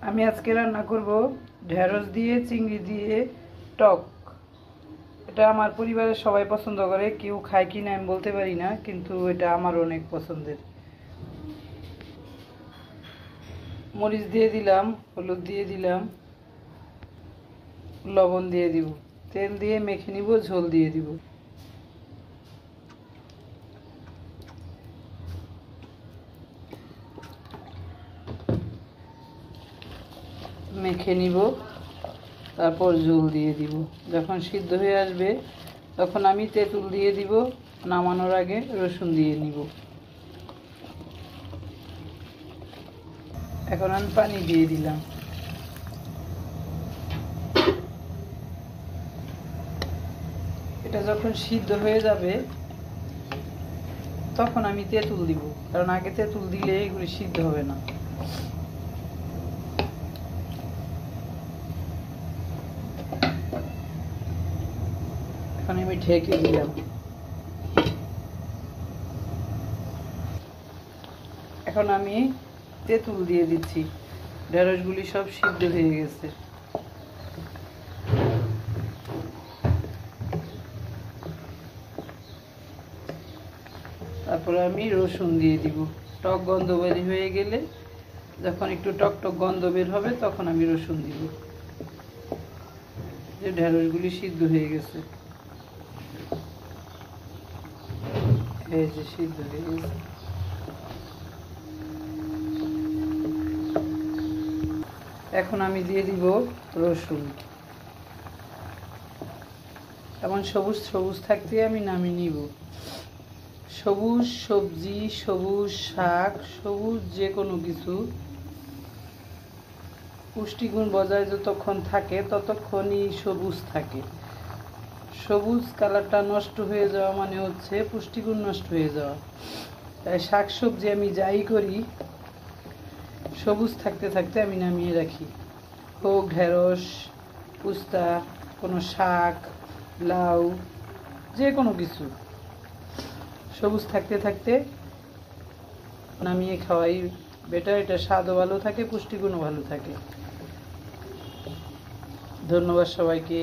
আমি আজকে রান্না করব ঢেঁড়স দিয়ে চিংড়ি দিয়ে টক। এটা আমার পরিবারের সবাই পছন্দ করে, কেউ খায় কি না আমি বলতে পারি না, কিন্তু এটা আমার অনেক পছন্দের। মরিচ দিয়ে দিলাম, হলুদ দিয়ে দিলাম, লবণ দিয়ে দিব, তেল দিয়ে মেখে নিব, ঝোল দিয়ে দিব। মেখে নিব, তারপর ঝোল দিয়ে দিব। যখন সিদ্ধ হয়ে আসবে তখন আমি তেঁতুল দিয়ে দিব, নামানোর আগে রসুন দিয়ে নিব। এখন আমি পানি দিয়ে দিলাম। এটা যখন সিদ্ধ হয়ে যাবে তখন আমি তেঁতুল দিব, কারণ আগে তেঁতুল দিলে এগুলি সিদ্ধ হবে না। এখন আমি ঢেকে দিলাম। এখন আমি তেঁতুল দিয়ে দিচ্ছি, ঢেঁড়সগুলি সব সিদ্ধ হয়ে গেছে। তারপরে আমি রসুন দিয়ে দিব। টক গন্ধ বের হয়ে গেলে, যখন একটু টক টক গন্ধ বের হবে তখন আমি রসুন দিব। যে ঢেঁড়সগুলি সিদ্ধ হয়ে গেছে, এই যে সিদ্ধ হয়ে গেছে। এখন আমি দিয়ে দিব রসুন। এমন সবুজ সবুজ থাকতে আমি নামিয়ে নিব। সবুজ সবজি, সবুজ শাক, সবুজ যে কোনো কিছু পুষ্টিগুণ বজায় যতক্ষণ থাকে ততক্ষণই সবুজ থাকে। সবুজ কালারটা নষ্ট হয়ে যাওয়া মানে হচ্ছে পুষ্টিগুণ নষ্ট হয়ে যাওয়া। তাই শাক সবজি আমি যাই করি সবুজ থাকতে থাকতে আমি নামিয়ে রাখি। হোক ঢেঁড়স, উস্তা, কোনো শাক, লাউ, যে কোনো কিছু সবুজ থাকতে থাকতে নামিয়ে খাওয়াই বেটার। এটা স্বাদও ভালো থাকে, পুষ্টিগুণও ভালো থাকে। ধন্যবাদ সবাইকে।